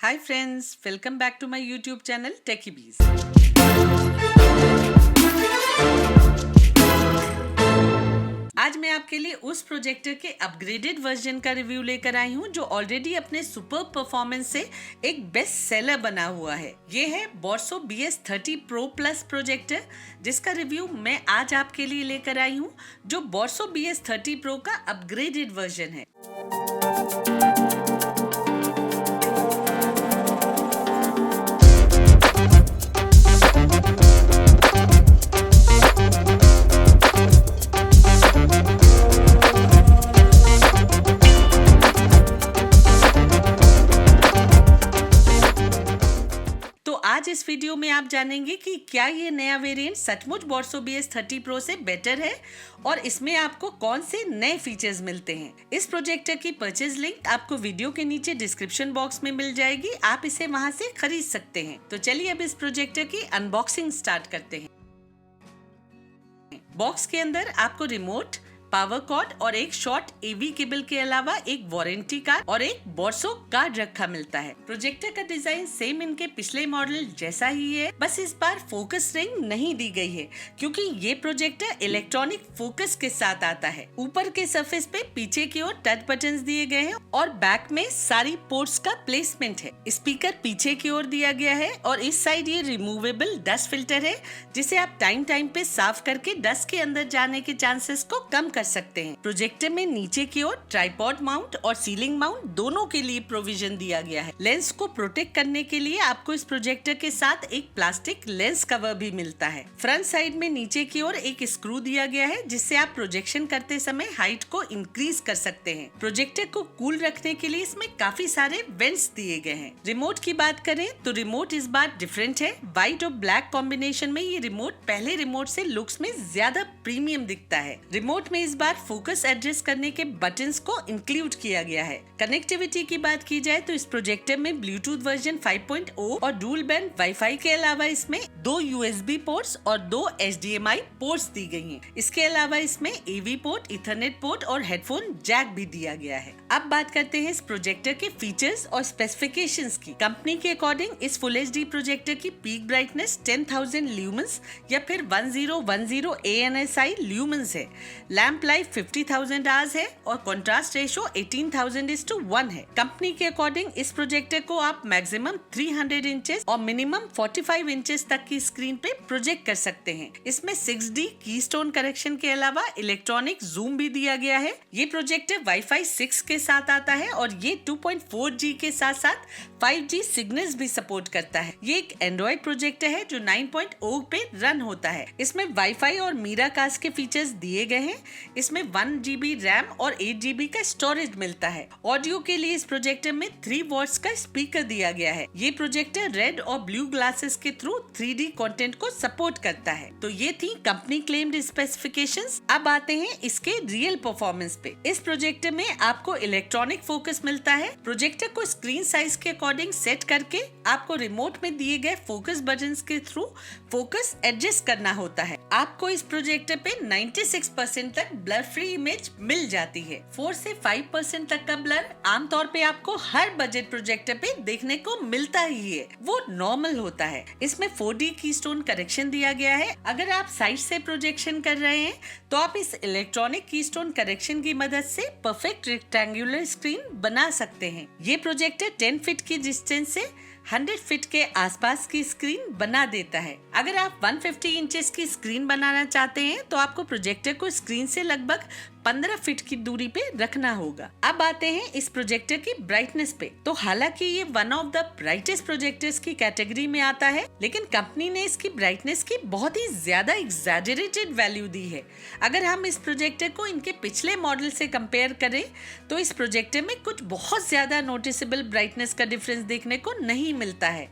Hi friends, welcome back to my YouTube channel Techie Bees. आज मैं आपके लिए उस प्रोजेक्टर के अपग्रेडेड वर्जन का रिव्यू लेकर आई हूँ जो ऑलरेडी अपने सुपर परफॉर्मेंस से एक बेस्ट सेलर बना हुआ है। ये है बोर्सो BS30 Pro Plus प्रोजेक्टर, जिसका रिव्यू मैं आज आपके लिए लेकर आई हूँ, जो बोर्सो BS30 Pro का अपग्रेडेड वर्जन है। आज इस वीडियो में आप जानेंगे कि क्या ये नया वेरिएंट सचमुच बोर्सो BS30 Pro से बेटर है और इसमें आपको कौन से नए फीचर्स मिलते हैं। इस प्रोजेक्टर की परचेज लिंक आपको वीडियो के नीचे डिस्क्रिप्शन बॉक्स में मिल जाएगी, आप इसे वहां से खरीद सकते हैं। तो चलिए अब इस प्रोजेक्टर की अनबॉक्सिंग स्टार्ट करते हैं। बॉक्स के अंदर आपको रिमोट, पावर कॉर्ड और एक शॉर्ट AV केबल के अलावा एक वारंटी कार्ड और एक बोर्सो कार्ड रखा मिलता है। प्रोजेक्टर का डिजाइन सेम इनके पिछले मॉडल जैसा ही है, बस इस बार फोकस रिंग नहीं दी गई है क्योंकि ये प्रोजेक्टर इलेक्ट्रॉनिक फोकस के साथ आता है। ऊपर के सरफेस पे पीछे की ओर टच बटन्स दिए गए हैं और बैक में सारी पोर्ट्स का प्लेसमेंट है। स्पीकर पीछे की ओर दिया गया है और इस साइड ये रिमूवेबल डस्ट फिल्टर है, जिसे आप टाइम टाइम पे साफ करके डस्ट के अंदर जाने के चांसेस को कम कर सकते हैं। प्रोजेक्टर में नीचे की ओर ट्राइपॉड माउंट और सीलिंग माउंट दोनों के लिए प्रोविजन दिया गया है। लेंस को प्रोटेक्ट करने के लिए आपको इस प्रोजेक्टर के साथ एक प्लास्टिक लेंस कवर भी मिलता है। फ्रंट साइड में नीचे की ओर एक स्क्रू दिया गया है, जिससे आप प्रोजेक्शन करते समय हाइट को इंक्रीज कर सकते हैं। प्रोजेक्टर को कूल रखने के लिए इसमें काफी सारे वेंट्स दिए गए हैं। रिमोट की बात करें तो रिमोट इस बार डिफरेंट है। व्हाइट और ब्लैक कॉम्बिनेशन में ये रिमोट पहले रिमोट से लुक्स में ज्यादा प्रीमियम दिखता है। रिमोट में इस बार फोकस एडजस्ट करने के बटन्स को इंक्लूड किया गया है। कनेक्टिविटी की बात की जाए तो इस प्रोजेक्टर में ब्लूटूथ वर्जन 5.0 और डुअल बैंड वाईफाई के अलावा इसमें 2 USB पोर्ट्स और 2 HDMI पोर्ट्स दी गई हैं। इसके अलावा इसमें AV पोर्ट, ईथरनेट पोर्ट और हेडफोन जैक भी दिया गया है। अब बात करते हैं इस प्रोजेक्टर के फीचर्स और स्पेसिफिकेशंस की। कंपनी के अकॉर्डिंग इस फुल HD प्रोजेक्टर की पीक ब्राइटनेस 10,000 ल्यूमेंस या फिर 1010 ANSI ल्यूमेंस है। लैंप लाइफ 50,000 आवर्स है और कंट्रास्ट रेशो 18,000:1 है। कंपनी के अकॉर्डिंग इस प्रोजेक्टर को आप मैक्सिमम 300 इंचेस और मिनिमम 45 इंचेस तक की स्क्रीन पे प्रोजेक्ट कर सकते हैं। इसमें 6D कीस्टोन करेक्शन के अलावा इलेक्ट्रॉनिक जूम भी दिया गया है। ये प्रोजेक्टर वाईफाई 6 के साथ आता है और ये 2.4G के साथ साथ 5G सिग्नल्स भी सपोर्ट करता है। ये एक एंड्रॉइड प्रोजेक्टर है जो 9.0 पे रन होता है। इसमें वाईफाई और मीराकास्ट के फीचर्स दिए गए हैं। इसमें 1GB रैम और 8GB का स्टोरेज मिलता है। ऑडियो के लिए इस प्रोजेक्टर में 3 वॉट्स का स्पीकर दिया गया है। ये प्रोजेक्टर रेड और ब्लू ग्लासेस के थ्रू 3D कंटेंट को सपोर्ट करता है। तो ये थी कंपनी क्लेम्ड स्पेसिफिकेशंस। अब आते हैं इसके रियल परफॉर्मेंस पे। इस प्रोजेक्टर में आपको इलेक्ट्रॉनिक फोकस मिलता है। प्रोजेक्टर को स्क्रीन साइज के अकॉर्डिंग सेट करके आपको रिमोट में दिए गए फोकस बटन्स के थ्रू फोकस एडजस्ट करना होता है। आपको इस प्रोजेक्टर पे 96% तक ब्लर फ्री इमेज मिल जाती है। 4 से 5% तक का ब्लर आमतौर पे आपको हर बजट प्रोजेक्टर पे देखने को मिलता ही है, वो नॉर्मल होता है। इसमें 4D कीस्टोन करेक्शन दिया गया है। अगर आप साइड से प्रोजेक्शन कर रहे हैं तो आप इस इलेक्ट्रॉनिक कीस्टोन करेक्शन की मदद से परफेक्ट रेक्टेंगुलर स्क्रीन बना सकते हैं। ये प्रोजेक्टर 10 फीट की डिस्टेंस से 100 फीट के आसपास की स्क्रीन बना देता है। अगर आप 150 इंचेस की स्क्रीन बनाना चाहते हैं तो आपको प्रोजेक्टर को स्क्रीन से लगभग 15 फीट की दूरी पे रखना होगा। अब आते हैं इस प्रोजेक्टर की ब्राइटनेस पे। तो हालांकि ये one of the brightest projectors की कैटेगरी में आता है, लेकिन कंपनी ने इसकी ब्राइटनेस की बहुत ही ज्यादा एग्जैजरेटेड वैल्यू दी है। अगर हम इस प्रोजेक्टर को इनके पिछले मॉडल से कंपेयर करें तो इस प्रोजेक्टर में कुछ बहुत ज्यादा नोटिसेबल ब्राइटनेस का डिफरेंस देखने को नहीं मिलता है।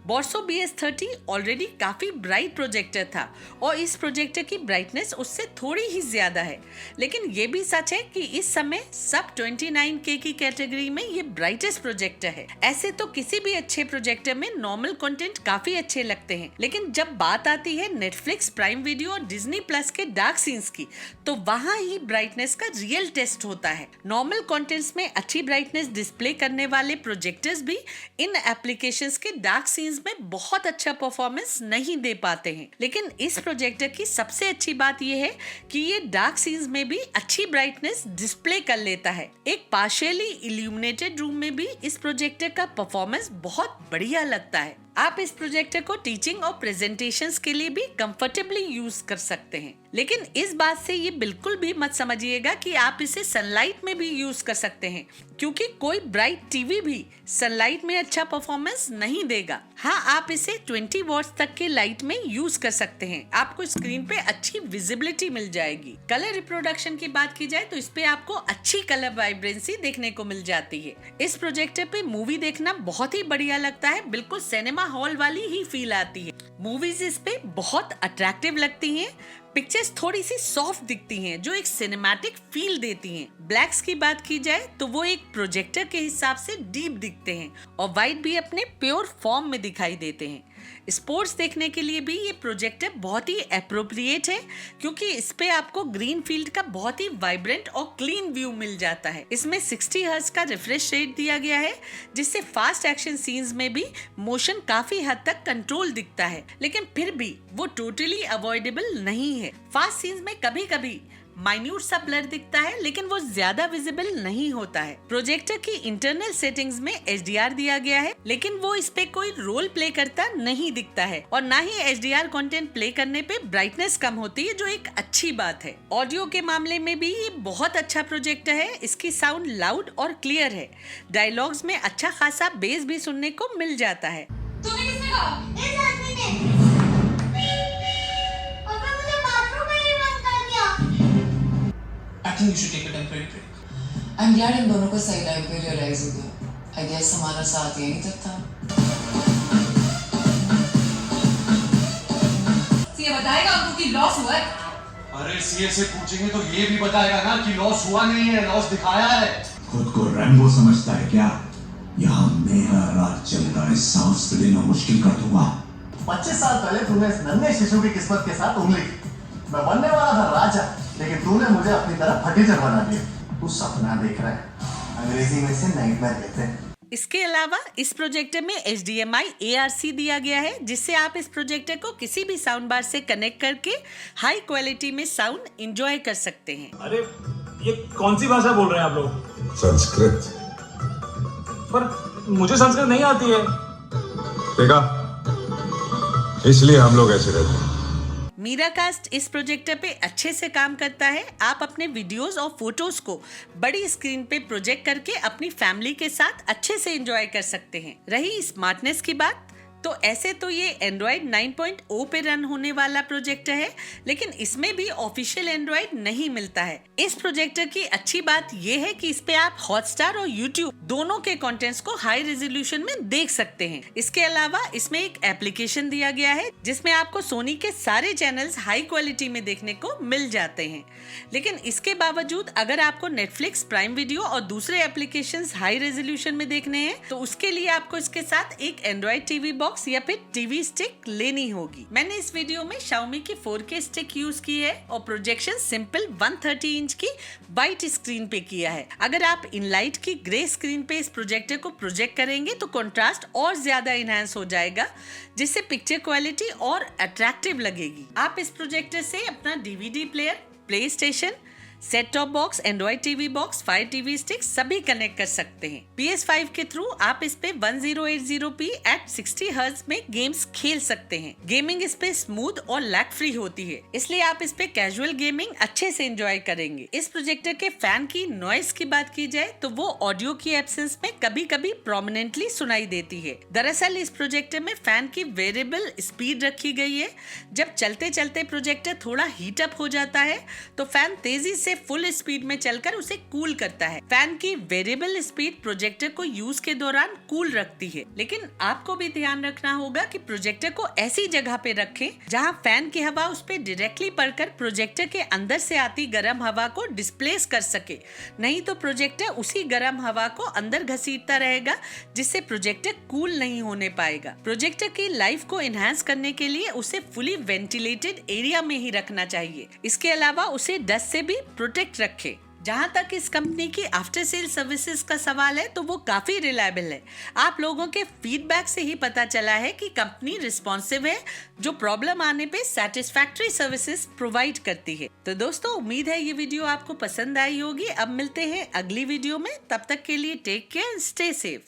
बोर्सो BS30 ऑलरेडी काफी ब्राइट प्रोजेक्टर था और इस प्रोजेक्टर की ब्राइटनेस उससे थोड़ी ही ज्यादा है, लेकिन ये भी सच है कि इस समय सब 29K की कैटेगरी में ये ब्राइटेस्ट प्रोजेक्टर है। ऐसे तो किसी भी अच्छे प्रोजेक्टर में नॉर्मल कंटेंट काफी अच्छे लगते हैं, लेकिन जब बात आती है नेटफ्लिक्स, प्राइम वीडियो और डिज्नी प्लस के डार्क सीन्स की, तो वहाँ ही ब्राइटनेस का रियल टेस्ट होता है। नॉर्मल कंटेंट्स में अच्छी ब्राइटनेस डिस्प्ले करने वाले प्रोजेक्टर्स भी इन एप्लीकेशंस के डार्क सीन्स में बहुत अच्छा परफॉर्मेंस नहीं दे पाते हैं। लेकिन इस प्रोजेक्टर की सबसे अच्छी बात यह है कि ये डार्क सीन्स में भी अच्छी ब्राइटनेस डिस्प्ले कर लेता है। एक पार्शियली इल्यूमिनेटेड रूम में भी इस प्रोजेक्टर का परफॉर्मेंस बहुत बढ़िया लगता है। आप इस प्रोजेक्टर को टीचिंग और प्रेजेंटेशंस के लिए भी कंफर्टेबली यूज कर सकते हैं, लेकिन इस बात से ये बिल्कुल भी मत समझिएगा कि आप इसे सनलाइट में भी यूज कर सकते हैं, क्योंकि कोई ब्राइट टीवी भी सनलाइट में अच्छा परफॉर्मेंस नहीं देगा। हाँ, आप इसे 20 वॉट्स तक के लाइट में यूज कर सकते हैं। आपको स्क्रीन पे अच्छी विजिबिलिटी मिल जाएगी। कलर रिप्रोडक्शन की बात की जाए तो इस पे आपको अच्छी कलर वाइब्रेंसी देखने को मिल जाती है। इस प्रोजेक्टर पे मूवी देखना बहुत ही बढ़िया लगता है, बिल्कुल सिनेमा हॉल वाली ही फील आती है। मूवीज इस पे बहुत अट्रैक्टिव लगती हैं। पिक्चर्स थोड़ी सी सॉफ्ट दिखती हैं, जो एक सिनेमैटिक फील देती हैं। ब्लैक्स की बात की जाए तो वो एक प्रोजेक्टर के हिसाब से डीप दिखते हैं और वाइट भी अपने प्योर फॉर्म में दिखाई देते हैं। स्पोर्ट्स देखने के लिए भी ये प्रोजेक्टर बहुत ही एप्रोप्रिएट है, क्योंकि इस पे आपको ग्रीन फील्ड का बहुत ही वाइब्रेंट और क्लीन व्यू मिल जाता है। इसमें 60 हर्ट्ज का रिफ्रेश रेट दिया गया है, जिससे फास्ट एक्शन सीन्स में भी मोशन काफी हद तक कंट्रोल दिखता है, लेकिन फिर भी वो टोटली अवॉइडेबल नहीं है। फास्ट सीन्स में कभी कभी माइन्यूट सा ब्लर दिखता है, लेकिन वो ज्यादा विजिबल नहीं होता है। प्रोजेक्टर की इंटरनल सेटिंग्स में HDR दिया गया है, लेकिन वो इस पे कोई रोल प्ले करता नहीं दिखता है, और ना ही HDR कंटेंट प्ले करने पे ब्राइटनेस कम होती है, जो एक अच्छी बात है। ऑडियो के मामले में भी ये बहुत अच्छा प्रोजेक्टर है। इसकी साउंड लाउड और क्लियर है। डायलॉग्स में अच्छा खासा बेस भी सुनने को मिल जाता है। तूने किसने कहा? इस आदमी ने। पापा, मुझे बाथरूम में ही बंद कर दिया। I think you should take a temporary break. I'm glad इन दोनों को सही टाइम पे रियलाइज हो गया। I guess हमारा साथ यहीं तक था। सीए बताएगा आपको कि लॉस हुआ है? अरे सीए से पूछेंगे तो ये भी बताएगा ना कि लॉस हुआ नहीं है, लॉस दिखाया है। खुद को रैम्बो समझता है क्या? यहाँ मेरा राज चल रहा है, सांस लेना मुश्किल कर दूंगा। 25 साल पहले तूने इस नन्हे शिशु की किस्मत के साथ उंगली की। मैं बनने वाला था राजा, लेकिन तूने मुझे अपनी तरफ फटीचर बना दिया। तू सपना देख रहा है, अंग्रेजी में इसे नाइटमेयर कहते हैं। इसके अलावा इस प्रोजेक्टर में HDMI ARC दिया गया है, जिससे आप इस प्रोजेक्टर को किसी भी साउंड बार से कनेक्ट करके हाई क्वालिटी में साउंड एंजॉय कर सकते हैं। अरे ये कौन सी भाषा बोल रहे हैं आप लोग? संस्कृत। पर मुझे संस्कृत नहीं आती है। देखा, इसलिए हम लोग ऐसे रहते हैं। मीराकास्ट इस प्रोजेक्टर पे अच्छे से काम करता है। आप अपने वीडियोस और फोटोज को बड़ी स्क्रीन पे प्रोजेक्ट करके अपनी फैमिली के साथ अच्छे से एंजॉय कर सकते हैं। रही स्मार्टनेस की बात, तो ऐसे तो ये एंड्रॉइड 9.0 पे रन होने वाला प्रोजेक्टर है, लेकिन इसमें भी ऑफिशियल एंड्रॉइड नहीं मिलता है। इस प्रोजेक्टर की अच्छी बात ये है कि इस पे आप हॉटस्टार और यूट्यूब दोनों के कंटेंट्स को हाई रेजोल्यूशन में देख सकते हैं। इसके अलावा इसमें एक एप्लीकेशन दिया गया है, जिसमें आपको सोनी के सारे चैनल्स हाई क्वालिटी में देखने को मिल जाते हैं। लेकिन इसके बावजूद अगर आपको नेटफ्लिक्स, प्राइम वीडियो और दूसरे एप्लीकेशंस हाई रेजोल्यूशन में देखने हैं, तो उसके लिए आपको इसके साथ एक एंड्रॉइड टीवी बॉक्स या फिर टीवी स्टिक लेनी होगी। मैंने इस वीडियो में Xiaomi की 4K स्टिक यूज की है और प्रोजेक्शन सिंपल 130 इंच की वाइट स्क्रीन पे किया है। अगर आप इनलाइट की ग्रे स्क्रीन पे इस प्रोजेक्टर को प्रोजेक्ट करेंगे तो कंट्रास्ट और ज्यादा इनहैंस हो जाएगा, जिससे पिक्चर क्वालिटी और अट्रैक्टिव लगेगी। आप इस प्रोजेक्टर से अपना DVD player, play station, set top box, Android TV box, fire TV stick सभी कनेक्ट कर सकते हैं। PS5 के थ्रू आप इस पे 1080p at 60 हर्ट्ज में गेम्स खेल सकते हैं। गेमिंग इस पे स्मूथ और लैग फ्री होती है, इसलिए आप इस पे कैजुअल गेमिंग अच्छे से एंजॉय करेंगे। इस प्रोजेक्टर के फैन की नॉइस की बात की जाए तो वो ऑडियो की एब्सेंस में कभी कभी प्रोमिनेंटली सुनाई देती है। दरअसल इस प्रोजेक्टर में फैन की वेरिएबल स्पीड रखी गई है। जब चलते चलते प्रोजेक्टर थोड़ा हीट अप हो जाता है तो फैन तेजी जिससे फुल स्पीड में चलकर उसे कूल करता है। फैन की वेरिएबल स्पीड प्रोजेक्टर को यूज के दौरान कूल रखती है, लेकिन आपको भी ध्यान रखना होगा कि प्रोजेक्टर को ऐसी जगह पे रखें जहां फैन की हवा उस पे डायरेक्टली पड़कर प्रोजेक्टर के अंदर से आती गर्म हवा को डिस्प्लेस कर सके। नहीं तो प्रोजेक्टर उसी गर्म हवा को अंदर घसीटता रहेगा, जिससे प्रोजेक्टर कूल नहीं होने पाएगा। प्रोजेक्टर की लाइफ को एनहांस करने के लिए उसे फुली वेंटिलेटेड एरिया में ही रखना चाहिए। इसके अलावा उसे डस्ट से भी प्रोटेक्ट रखें। जहाँ तक इस कंपनी की आफ्टर सेल सर्विसेज का सवाल है तो वो काफी रिलायबल है। आप लोगों के फीडबैक से ही पता चला है कि कंपनी रिस्पॉन्सिव है, जो प्रॉब्लम आने पे सैटिस्फैक्टरी सर्विसेज प्रोवाइड करती है। तो दोस्तों, उम्मीद है ये वीडियो आपको पसंद आई होगी। अब मिलते हैं अगली वीडियो में, तब तक के लिए टेक केयर, स्टे सेफ।